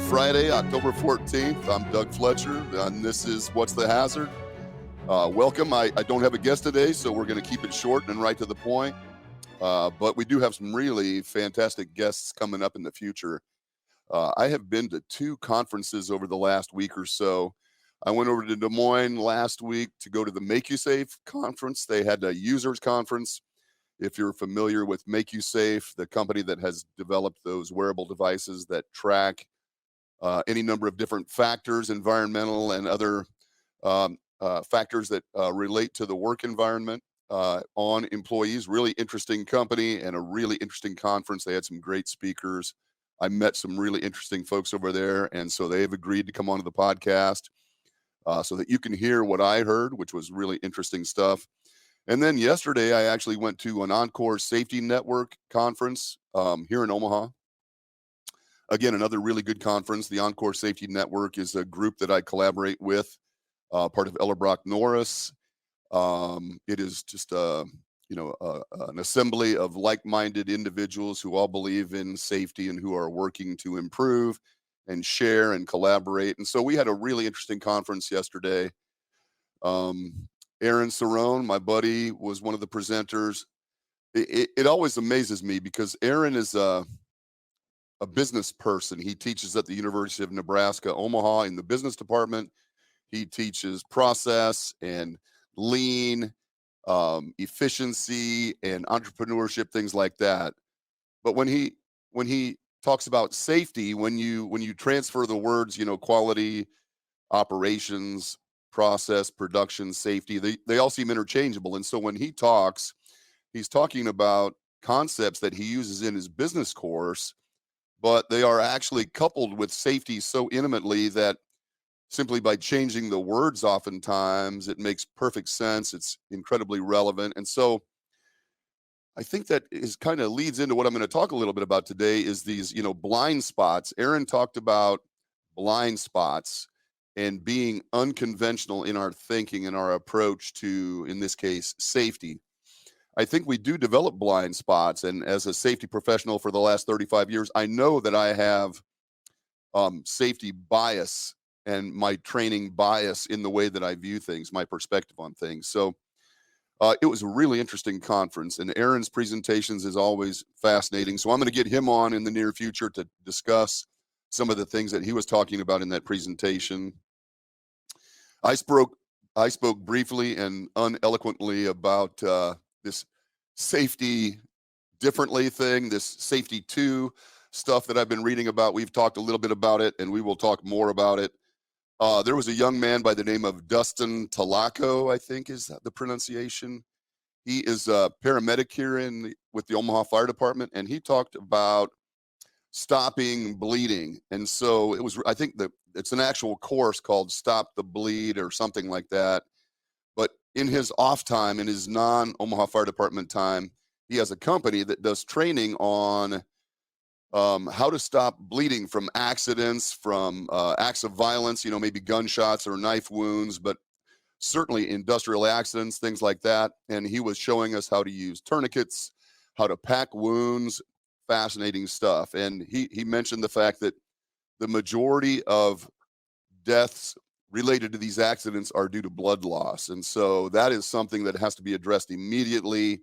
Friday, October 14th. I'm Doug Fletcher, and this is What's the Hazard? Welcome. I don't have a guest today, so we're going to keep it short and right to the point. But we do have some really fantastic guests coming up in the future. I have been to 2 conferences over the last week or so. I went over to Des Moines last week to go to the Make You Safe conference. They had a users conference. If you're familiar with Make You Safe, the company that has developed those wearable devices that track any number of different factors, environmental and other factors that relate to the work environment on employees. Really interesting company and a really interesting conference. They had some great speakers. I met some really interesting folks over there, and so they have agreed to come onto the podcast so that you can hear what I heard, which was really interesting stuff. And then yesterday, I actually went to an Encore Safety Network conference here in Omaha. Again, another really good conference. The Encore Safety Network is a group that I collaborate with, part of Ellerbrock Norris. It is just an assembly of like-minded individuals who all believe in safety and who are working to improve and share and collaborate. And so we had a really interesting conference yesterday. Aaron Cerrone, my buddy, was one of the presenters. It always amazes me because Aaron is a business person. He teaches at the University of Nebraska, Omaha in the business department. He teaches process and lean, efficiency and entrepreneurship, things like that. But when he talks about safety, when you transfer the words, quality, operations, process, production, safety, they all seem interchangeable. And so when he talks, he's talking about concepts that he uses in his business course, but they are actually coupled with safety so intimately that simply by changing the words oftentimes, it makes perfect sense. It's incredibly relevant. And so I think that is kind of leads into what I'm going to talk a little bit about today is these, blind spots. Aaron talked about blind spots and being unconventional in our thinking and our approach to, in this case, safety. I think we do develop blind spots. And as a safety professional for the last 35 years, I know that I have safety bias and my training bias in the way that I view things, my perspective on things. So it was a really interesting conference, and Aaron's presentations is always fascinating. So I'm going to get him on in the near future to discuss some of the things that he was talking about in that presentation. I spoke briefly and uneloquently about this safety differently thing, this safety 2 stuff that I've been reading about. We've talked a little bit about it, and we will talk more about it. There was a young man by the name of Dustin Talaco, I think is the pronunciation. He is a paramedic here with the Omaha Fire Department, and he talked about stopping bleeding. And so I think it's an actual course called Stop the Bleed or something like that. But in his off time, in his non-Omaha Fire Department time, he has a company that does training on how to stop bleeding from accidents, from acts of violence, maybe gunshots or knife wounds, but certainly industrial accidents, things like that. And he was showing us how to use tourniquets, how to pack wounds, fascinating stuff. And he mentioned the fact that the majority of deaths related to these accidents are due to blood loss. And so that is something that has to be addressed immediately.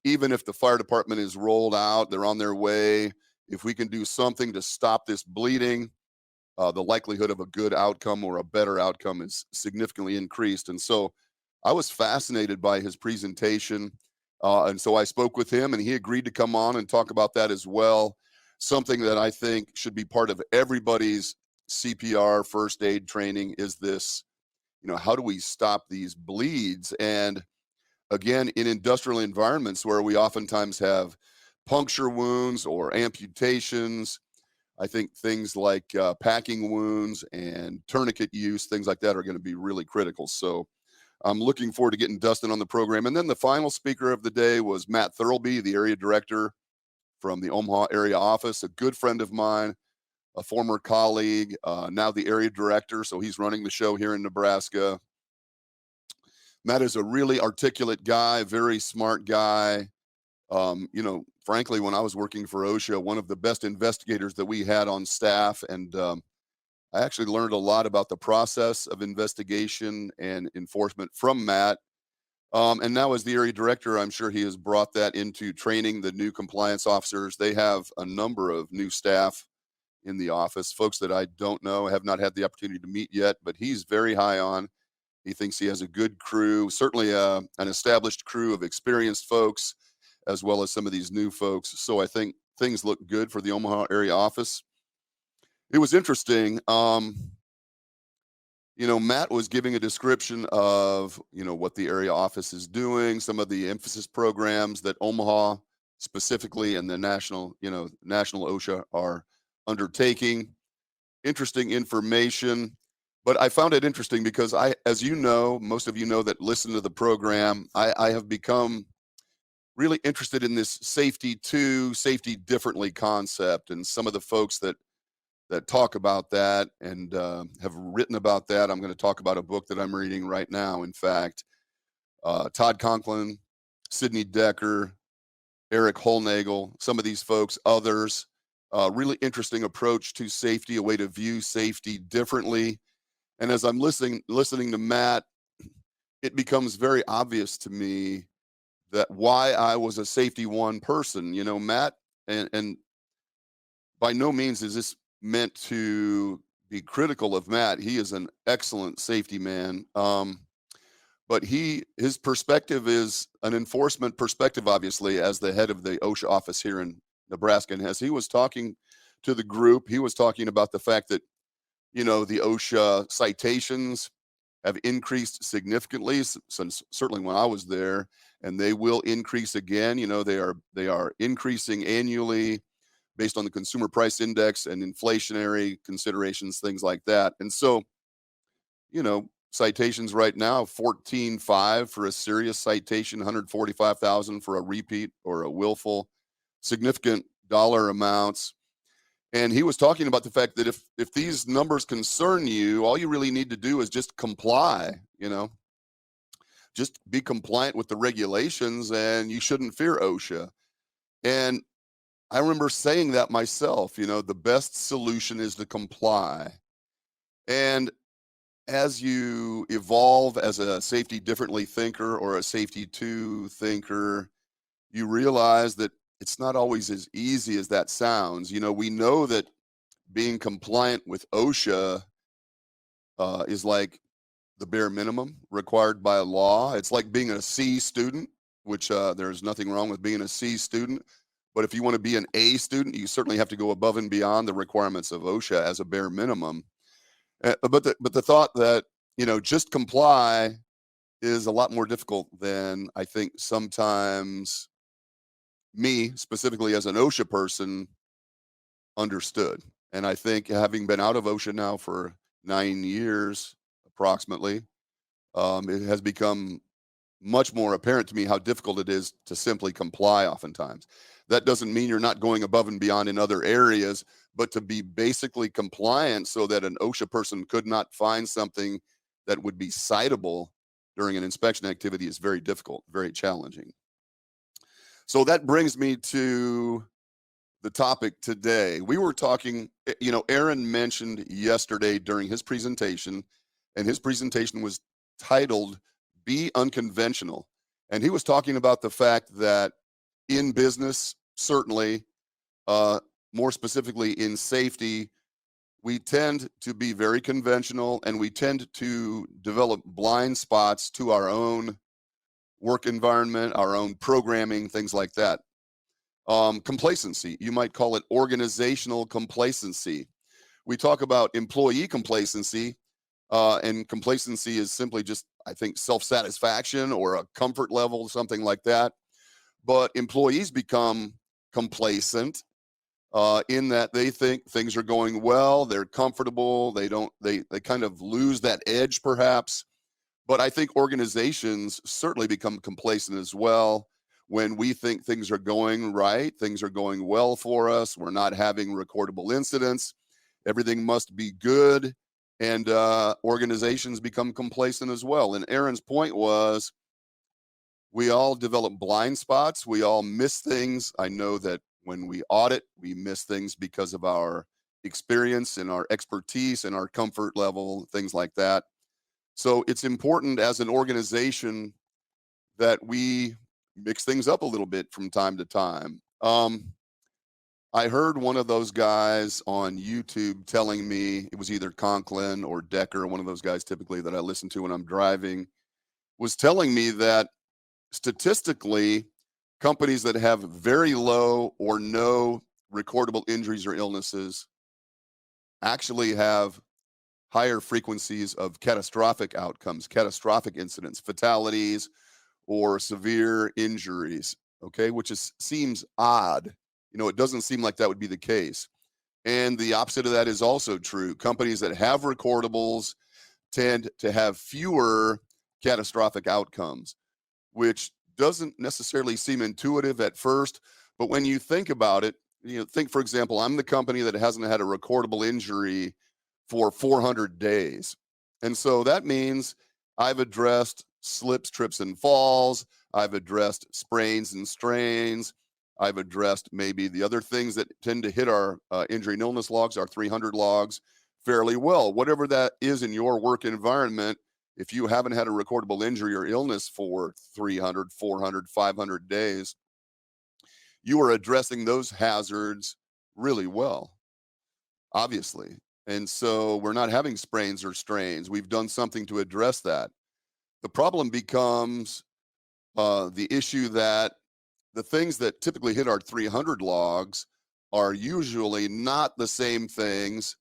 Even if the fire department is rolled out, they're on their way. If we can do something to stop this bleeding, the likelihood of a good outcome or a better outcome is significantly increased. And so I was fascinated by his presentation. And so I spoke with him, and he agreed to come on and talk about that as well. Something that I think should be part of everybody's CPR first aid training is this, how do we stop these bleeds? And again, in industrial environments where we oftentimes have puncture wounds or amputations, I think things like packing wounds and tourniquet use, things like that are going to be really critical. So I'm looking forward to getting Dustin on the program. And then the final speaker of the day was Matt Thurlby, the area director from the Omaha area office, a good friend of mine, a former colleague, now the area director. So he's running the show here in Nebraska. Matt is a really articulate guy, very smart guy, Frankly, when I was working for OSHA, one of the best investigators that we had on staff, and I actually learned a lot about the process of investigation and enforcement from Matt. And now, as the area director, I'm sure he has brought that into training the new compliance officers. They have a number of new staff in the office, folks that I don't know, have not had the opportunity to meet yet, but he's very high on. He thinks he has a good crew, certainly an established crew of experienced folks, as well as some of these new folks. So I think things look good for the Omaha area office. It was interesting. Matt was giving a description of, what the area office is doing, some of the emphasis programs that Omaha specifically and the national OSHA are undertaking. Interesting information. But I found it interesting because as most of you know that listen to the program, I have become really interested in this safety differently concept, and some of the folks that talk about that and have written about that. I'm going to talk about a book that I'm reading right now. In fact, Todd Conklin, Sidney Decker, Eric Holnagel, some of these folks, others, really interesting approach to safety, a way to view safety differently. And as I'm listening to Matt, it becomes very obvious to me that why I was a safety one person, Matt, and by no means is this meant to be critical of Matt. He is an excellent safety man. But his perspective is an enforcement perspective, obviously, as the head of the OSHA office here in Nebraska. And as he was talking to the group, he was talking about the fact that, the OSHA citations have increased significantly since certainly when I was there, and they will increase again. They are increasing annually based on the consumer price index and inflationary considerations, things like that. And so, citations right now, 14.5 for a serious citation, 145,000 for a repeat or a willful, significant dollar amounts. And he was talking about the fact that if these numbers concern you, all you really need to do is just comply, just be compliant with the regulations, and you shouldn't fear OSHA. And I remember saying that myself, the best solution is to comply. And as you evolve as a safety differently thinker or a safety two thinker, you realize that it's not always as easy as that sounds. We know that being compliant with OSHA is like the bare minimum required by law. It's like being a C student, which there's nothing wrong with being a C student. But if you want to be an A student, you certainly have to go above and beyond the requirements of OSHA as a bare minimum. But the thought that, just comply is a lot more difficult than I think sometimes me, specifically as an OSHA person, understood. And I think having been out of OSHA now for 9 years, approximately, it has become much more apparent to me how difficult it is to simply comply oftentimes. That doesn't mean you're not going above and beyond in other areas, but to be basically compliant so that an OSHA person could not find something that would be citable during an inspection activity is very difficult, very challenging. So that brings me to the topic today. We were talking, Aaron mentioned yesterday during his presentation, and his presentation was titled Be Unconventional. And he was talking about the fact that in business, certainly, more specifically in safety, we tend to be very conventional, and we tend to develop blind spots to our own work environment, our own programming, things like that. Complacency, you might call it organizational complacency. We talk about employee complacency, and complacency is simply just, I think, self-satisfaction or a comfort level, something like that. But employees become complacent in that they think things are going well, they're comfortable, they kind of lose that edge perhaps. But I think organizations certainly become complacent as well when we think things are going right, things are going well for us, we're not having recordable incidents, everything must be good, and organizations become complacent as well. And Aaron's point was, We all develop blind spots. We all miss things. I know that when we audit, we miss things because of our experience and our expertise and our comfort level, things like that. So it's important as an organization that we mix things up a little bit from time to time. I heard one of those guys on YouTube telling me, it was either Conklin or Decker, one of those guys typically that I listen to when I'm driving, was telling me that statistically, companies that have very low or no recordable injuries or illnesses actually have higher frequencies of catastrophic outcomes, catastrophic incidents, fatalities, or severe injuries. Okay, which seems odd. It doesn't seem like that would be the case. And the opposite of that is also true. Companies that have recordables tend to have fewer catastrophic outcomes, which doesn't necessarily seem intuitive at first. But when you think about it, think, for example, I'm the company that hasn't had a recordable injury for 400 days. And so that means I've addressed slips, trips, and falls. I've addressed sprains and strains. I've addressed maybe the other things that tend to hit our injury and illness logs, our 300 logs, fairly well. Whatever that is in your work environment, if you haven't had a recordable injury or illness for 300, 400, 500 days, you are addressing those hazards really well, obviously. And so we're not having sprains or strains. We've done something to address that. The problem becomes the issue that the things that typically hit our 300 logs are usually not the same things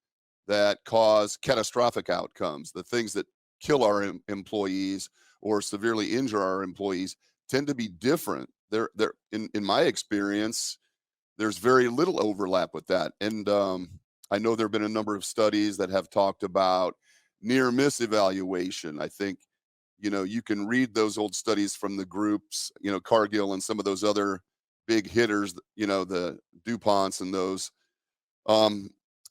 that cause catastrophic outcomes. The things that kill our employees or severely injure our employees tend to be different. They're in my experience, there's very little overlap with that. And I know there have been a number of studies that have talked about near miss evaluation. I think, you can read those old studies from the groups, Cargill and some of those other big hitters, the DuPonts and those.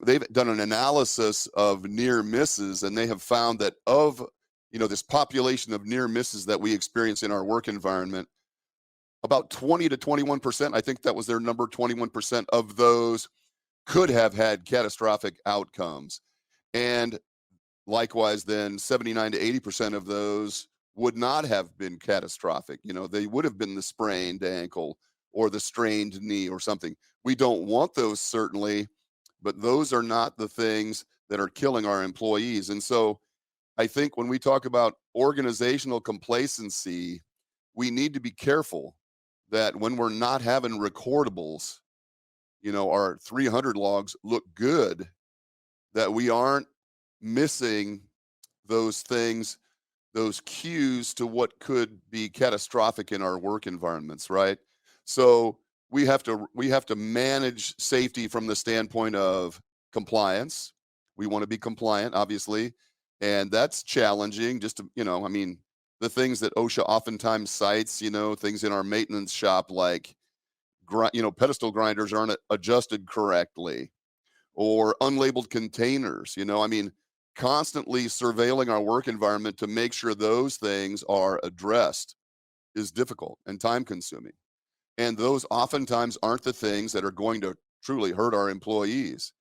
They've done an analysis of near misses, and they have found that of, this population of near misses that we experience in our work environment, about 20 to 21%, I think that was their number, 21% of those could have had catastrophic outcomes. And likewise, then 79 to 80% of those would not have been catastrophic. They would have been the sprained ankle or the strained knee or something. We don't want those, certainly, but those are not the things that are killing our employees. And so I think when we talk about organizational complacency, we need to be careful that when we're not having recordables, our 300 logs look good, that we aren't missing those things, those cues to what could be catastrophic in our work environments, right? So we have to manage safety from the standpoint of compliance. We want to be compliant, obviously, and that's challenging. Just to, the things that OSHA oftentimes cites, things in our maintenance shop like pedestal grinders aren't adjusted correctly, or unlabeled containers, constantly surveilling our work environment to make sure those things are addressed is difficult and time consuming. And those oftentimes aren't the things that are going to truly hurt our employees.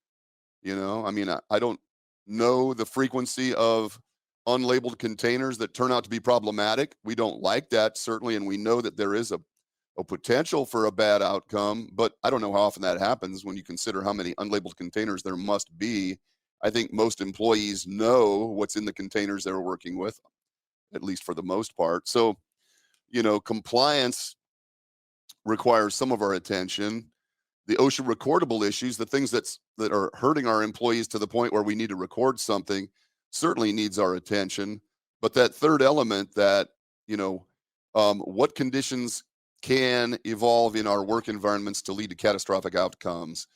I don't know the frequency of unlabeled containers that turn out to be problematic. We don't like that, certainly, and we know that there is a potential for a bad outcome, but I don't know how often that happens when you consider how many unlabeled containers there must be. I think most employees know what's in the containers they're working with, at least for the most part. So, compliance requires some of our attention. The OSHA recordable issues, the things that are hurting our employees to the point where we need to record something, certainly needs our attention. But that third element, that what conditions can evolve in our work environments to lead to catastrophic outcomes,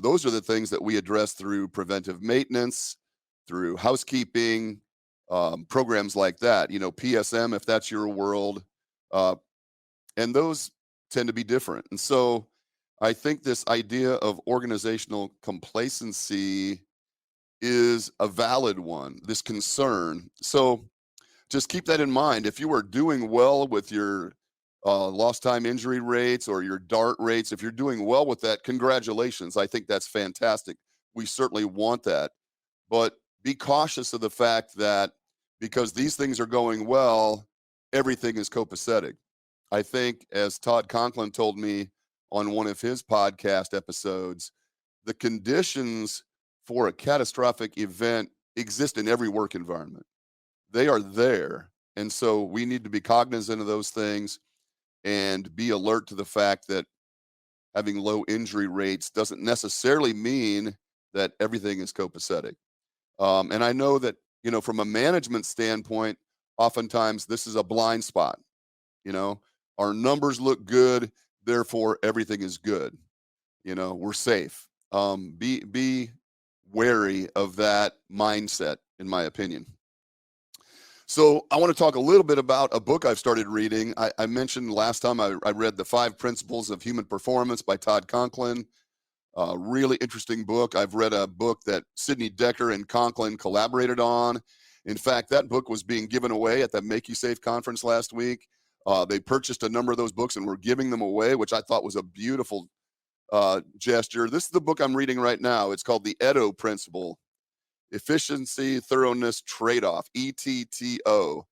those are the things that we address through preventive maintenance, through housekeeping, programs like that. PSM, if that's your world, and those tend to be different. And so I think this idea of organizational complacency is a valid one, this concern. So just keep that in mind. If you are doing well with your lost time injury rates or your DART rates, if you're doing well with that, congratulations. I think that's fantastic. We certainly want that. But be cautious of the fact that because these things are going well, everything is copacetic. I think, as Todd Conklin told me on one of his podcast episodes, the conditions for a catastrophic event exist in every work environment. They are there. And so we need to be cognizant of those things and be alert to the fact that having low injury rates doesn't necessarily mean that everything is copacetic. And I know that, from a management standpoint, oftentimes this is a blind spot. Our numbers look good, therefore everything is good. We're safe. Be wary of that mindset, in my opinion. So I want to talk a little bit about a book I've started reading. I mentioned last time I read The 5 Principles of Human Performance by Todd Conklin. Really interesting book. I've read a book that Sidney Decker and Conklin collaborated on. In fact, that book was being given away at the Make You Safe conference last week. They purchased a number of those books and were giving them away, which I thought was a beautiful gesture. This is the book I'm reading right now. It's called The Edo Principle, Efficiency, Thoroughness, Trade-Off, ETTO,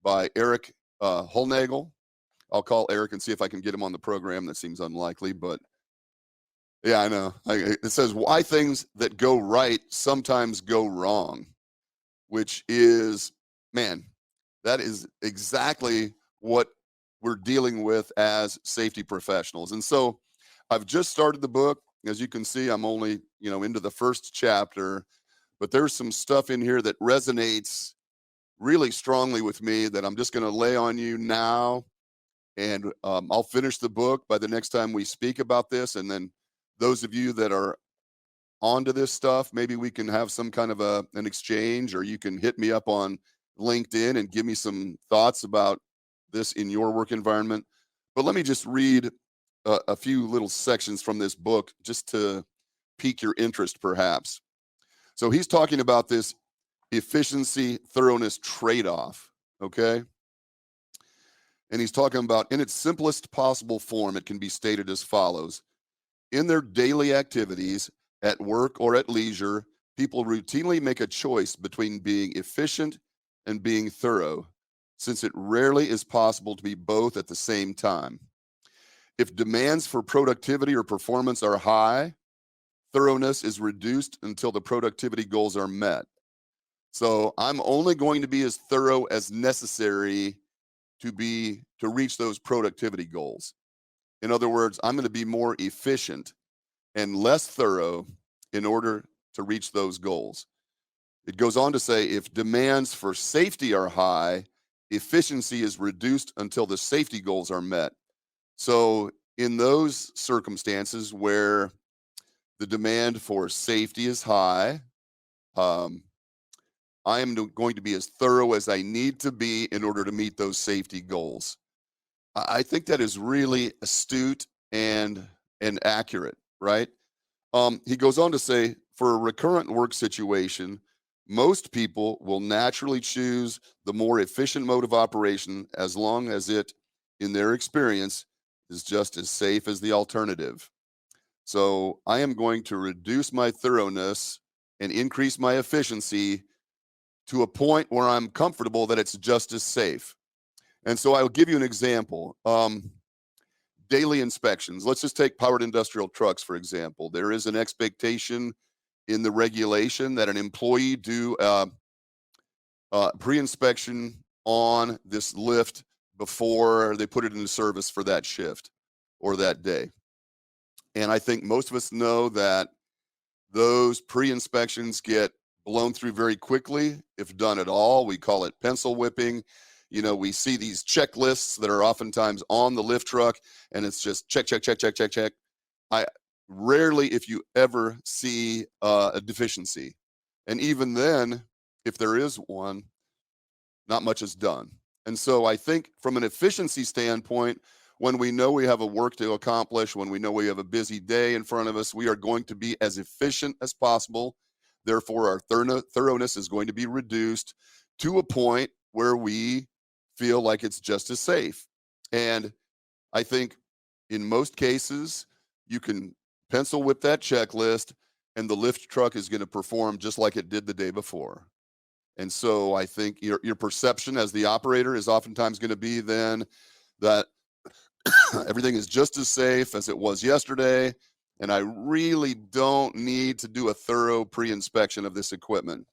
by Eric Holnagel. I'll call Eric and see if I can get him on the program. That seems unlikely, but yeah, I know. It says why things that go right sometimes go wrong, which is, man, that is exactly what we're dealing with as safety professionals. And so I've just started the book. As you can see, I'm only, into the first chapter, but there's some stuff in here that resonates really strongly with me that I'm just going to lay on you now. And I'll finish the book by the next time we speak about this. And then those of you that are onto this stuff, maybe we can have some kind of an exchange, or you can hit me up on LinkedIn and give me some thoughts about this in your work environment. But let me just read a few little sections from this book just to pique your interest, perhaps. So he's talking about this efficiency, thoroughness trade-off, okay? And he's talking about, in its simplest possible form, it can be stated as follows. In their daily activities, at work or at leisure, people routinely make a choice between being efficient and being thorough, since it rarely is possible to be both at the same time. If demands for productivity or performance are high, thoroughness is reduced until the productivity goals are met. So I'm only going to be as thorough as necessary to reach those productivity goals. In other words, I'm going to be more efficient and less thorough in order to reach those goals. It goes on to say, if demands for safety are high, efficiency is reduced until the safety goals are met. So in those circumstances where the demand for safety is high, I am going to be as thorough as I need to be in order to meet those safety goals. I think that is really astute and accurate, right? He goes on to say, for a recurrent work situation, most people will naturally choose the more efficient mode of operation as long as it, in their experience, is just as safe as the alternative. So I am going to reduce my thoroughness and increase my efficiency to a point where I'm comfortable that it's just as safe. And so I'll give you an example. Daily inspections. Let's just take powered industrial trucks, for example. There is an expectation in the regulation that an employee do pre-inspection on this lift before they put it into service for that shift or that day. And I think most of us know that those pre-inspections get blown through very quickly, if done at all. We call it pencil whipping. We see these checklists that are oftentimes on the lift truck, and it's just check, check, check, check, check, check. I rarely, if you ever, see a deficiency. And even then, if there is one, not much is done. And so I think from an efficiency standpoint, when we know we have a work to accomplish, when we know we have a busy day in front of us, we are going to be as efficient as possible. Therefore, our thoroughness is going to be reduced to a point where we feel like it's just as safe. And I think in most cases, you can pencil whip that checklist and the lift truck is going to perform just like it did the day before. And so I think your perception as the operator is oftentimes going to be then that everything is just as safe as it was yesterday. And I really don't need to do a thorough pre-inspection of this equipment.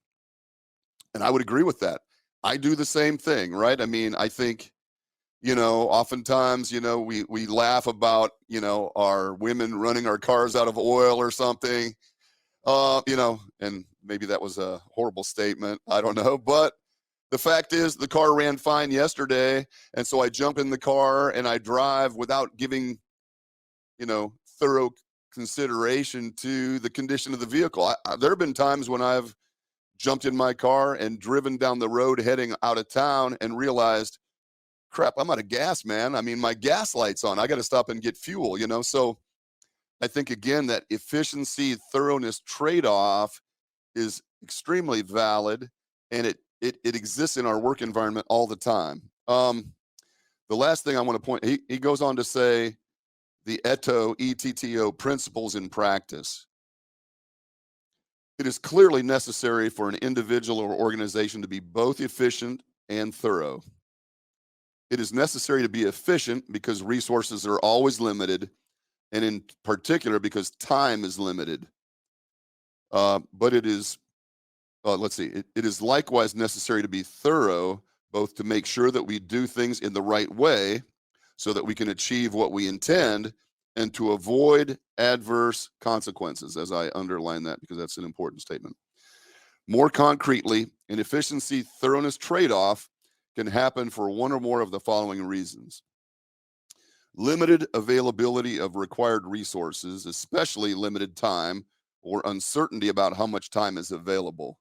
And I would agree with that. I do the same thing, right? I mean, I think, oftentimes, we laugh about, our women running our cars out of oil or something, and maybe that was a horrible statement. I don't know. But the fact is the car ran fine yesterday. And so I jump in the car and I drive without giving, thorough consideration to the condition of the vehicle. There have been times when I've jumped in my car and driven down the road heading out of town and realized, crap, I'm out of gas, man. I mean, my gas light's on. I got to stop and get fuel, So I think, again, that efficiency, thoroughness trade-off is extremely valid, and it exists in our work environment all the time. The last thing I want to point, he goes on to say the ETTO principles in practice. It is clearly necessary for an individual or organization to be both efficient and thorough. It is necessary to be efficient because resources are always limited, and in particular because time is limited. But it is, it is likewise necessary to be thorough, both to make sure that we do things in the right way so that we can achieve what we intend and to avoid adverse consequences, as I underline that because that's an important statement. More concretely, an efficiency thoroughness trade-off can happen for one or more of the following reasons. Limited availability of required resources, especially limited time or uncertainty about how much time is available.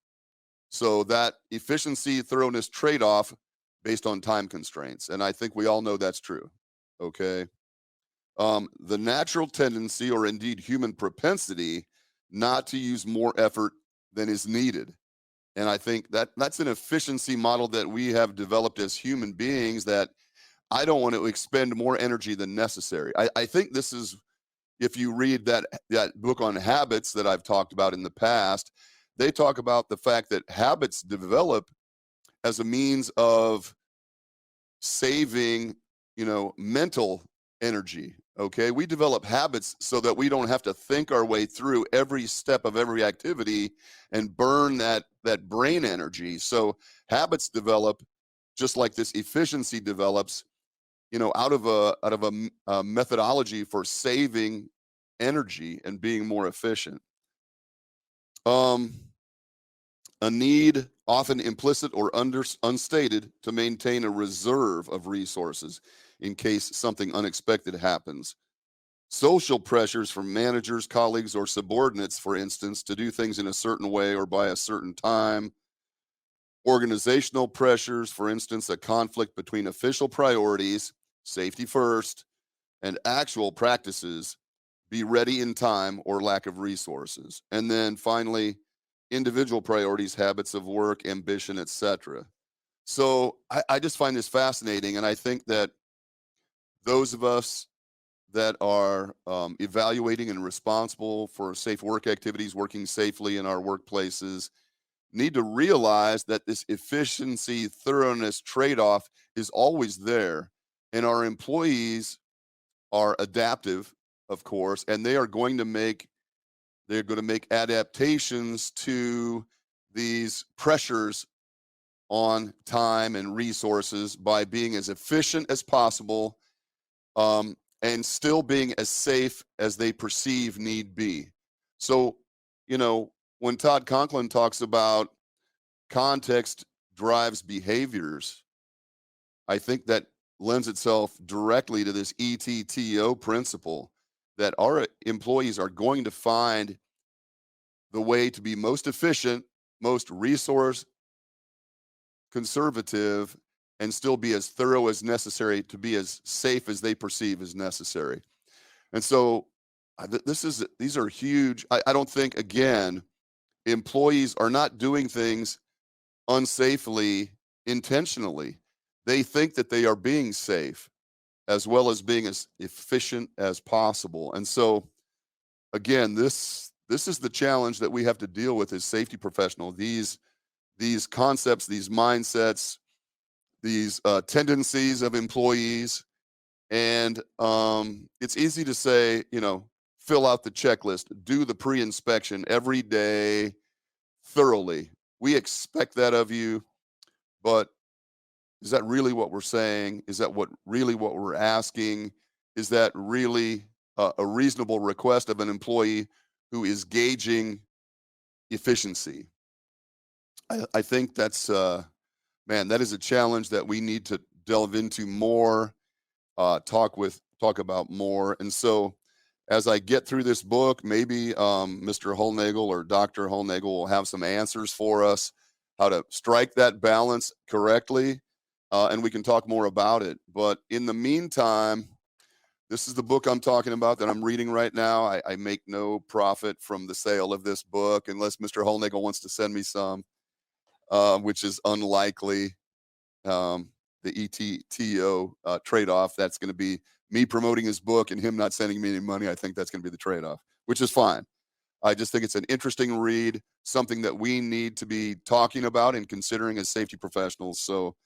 So that efficiency thoroughness trade-off based on time constraints. And I think we all know that's true. Okay. The natural tendency, or indeed human propensity, not to use more effort than is needed. And I think that's an efficiency model that we have developed as human beings, that I don't want to expend more energy than necessary. I think this is, if you read that book on habits that I've talked about in the past, they talk about the fact that habits develop as a means of saving, mental energy. Okay. We develop habits so that we don't have to think our way through every step of every activity and burn that brain energy. So habits develop just like this efficiency develops, out of a methodology for saving energy and being more efficient. A need, often implicit or unstated, to maintain a reserve of resources in case something unexpected happens. Social pressures from managers, colleagues, or subordinates, for instance, to do things in a certain way or by a certain time. Organizational pressures, for instance, a conflict between official priorities, safety first, and actual practices, be ready in time, or lack of resources. And then finally, individual priorities, habits of work, ambition, etc. So I just find this fascinating, and I think that those of us that are evaluating and responsible for safe work activities, working safely in our workplaces, need to realize that this efficiency thoroughness trade-off is always there, and our employees are adaptive, of course, and they're going to make adaptations to these pressures on time and resources by being as efficient as possible, and still being as safe as they perceive need be. So, when Todd Conklin talks about context drives behaviors, I think that lends itself directly to this ETTO principle, that our employees are going to find the way to be most efficient, most resource conservative, and still be as thorough as necessary to be as safe as they perceive as necessary. And so these are huge. I don't think, again, employees are not doing things unsafely intentionally. They think that they are being safe as well as being as efficient as possible. And so again, this is the challenge that we have to deal with as safety professional. These concepts, these mindsets, these tendencies of employees. And it's easy to say, fill out the checklist, do the pre-inspection every day thoroughly. We expect that of you, but is that really what we're saying? Is that really what we're asking? Is that really a reasonable request of an employee who is gauging efficiency? I think that's, man, that is a challenge that we need to delve into more, talk about more. And so as I get through this book, maybe Mr. Holnagel or Dr. Holnagel will have some answers for us, how to strike that balance correctly, and we can talk more about it. But in the meantime, this is the book I'm talking about that I'm reading right now. I make no profit from the sale of this book unless Mr. Holnagel wants to send me some, which is unlikely. The ETTO trade-off, that's going to be me promoting his book and him not sending me any money. I think that's going to be the trade-off, which is fine. I just think it's an interesting read, something that we need to be talking about and considering as safety professionals. So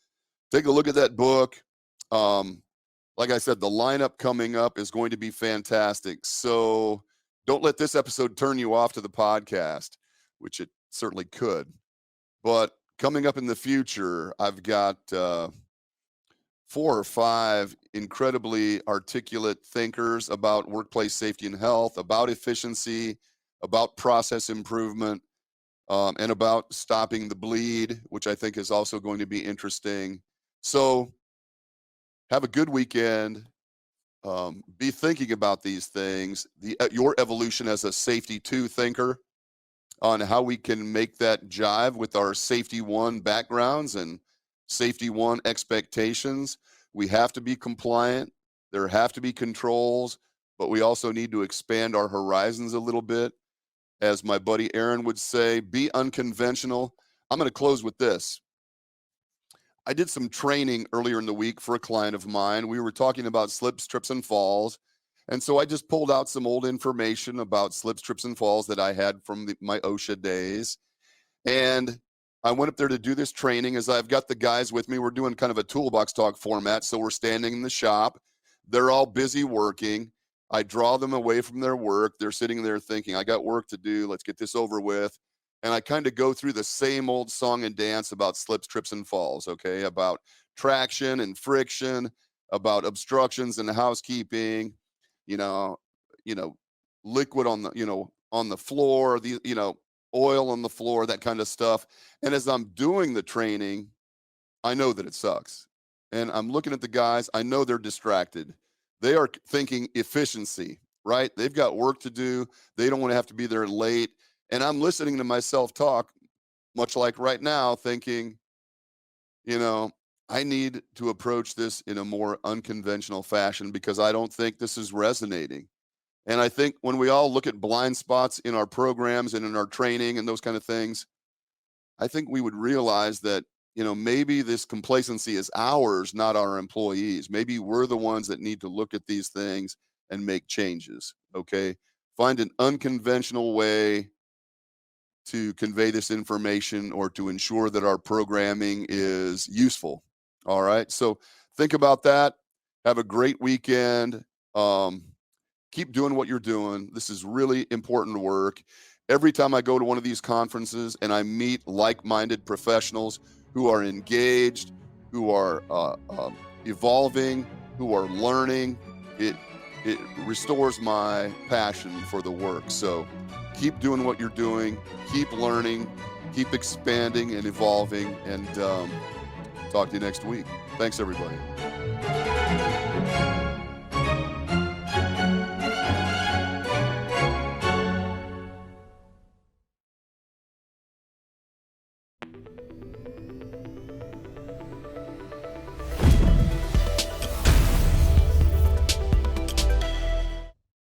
take a look at that book. Like I said, the lineup coming up is going to be fantastic. So don't let this episode turn you off to the podcast, which it certainly could. But coming up in the future, I've got 4 or 5 incredibly articulate thinkers about workplace safety and health, about efficiency, about process improvement, and about stopping the bleed, which I think is also going to be interesting. So have a good weekend. Be thinking about these things, your evolution as a safety 2 thinker, on how we can make that jive with our safety 1 backgrounds and safety 1 expectations. We have to be compliant. There have to be controls, but we also need to expand our horizons a little bit. As my buddy Aaron would say, be unconventional. I'm going to close with this. I did some training earlier in the week for a client of mine. We were talking about slips, trips, and falls. And so I just pulled out some old information about slips, trips, and falls that I had from my OSHA days. And I went up there to do this training. As I've got the guys with me, we're doing kind of a toolbox talk format. So we're standing in the shop. They're all busy working. I draw them away from their work. They're sitting there thinking, I got work to do. Let's get this over with. And I kind of go through the same old song and dance about slips, trips, and falls, okay? About traction and friction, about obstructions and housekeeping, you know, liquid on the floor, oil on the floor, that kind of stuff. And as I'm doing the training, I know that it sucks. And I'm looking at the guys, I know they're distracted. They are thinking efficiency, right? They've got work to do. They don't want to have to be there late. And I'm listening to myself talk, much like right now, thinking, I need to approach this in a more unconventional fashion because I don't think this is resonating. And I think when we all look at blind spots in our programs and in our training and those kind of things, I think we would realize that, maybe this complacency is ours, not our employees. Maybe we're the ones that need to look at these things and make changes, okay? Find an unconventional way to convey this information or to ensure that our programming is useful. All right. So think about that. Have a great weekend. Keep doing what you're doing. This is really important work. Every time I go to one of these conferences and I meet like-minded professionals who are engaged, who are evolving, who are learning, it restores my passion for the work. So keep doing what you're doing, keep learning, keep expanding and evolving, and talk to you next week. Thanks, everybody.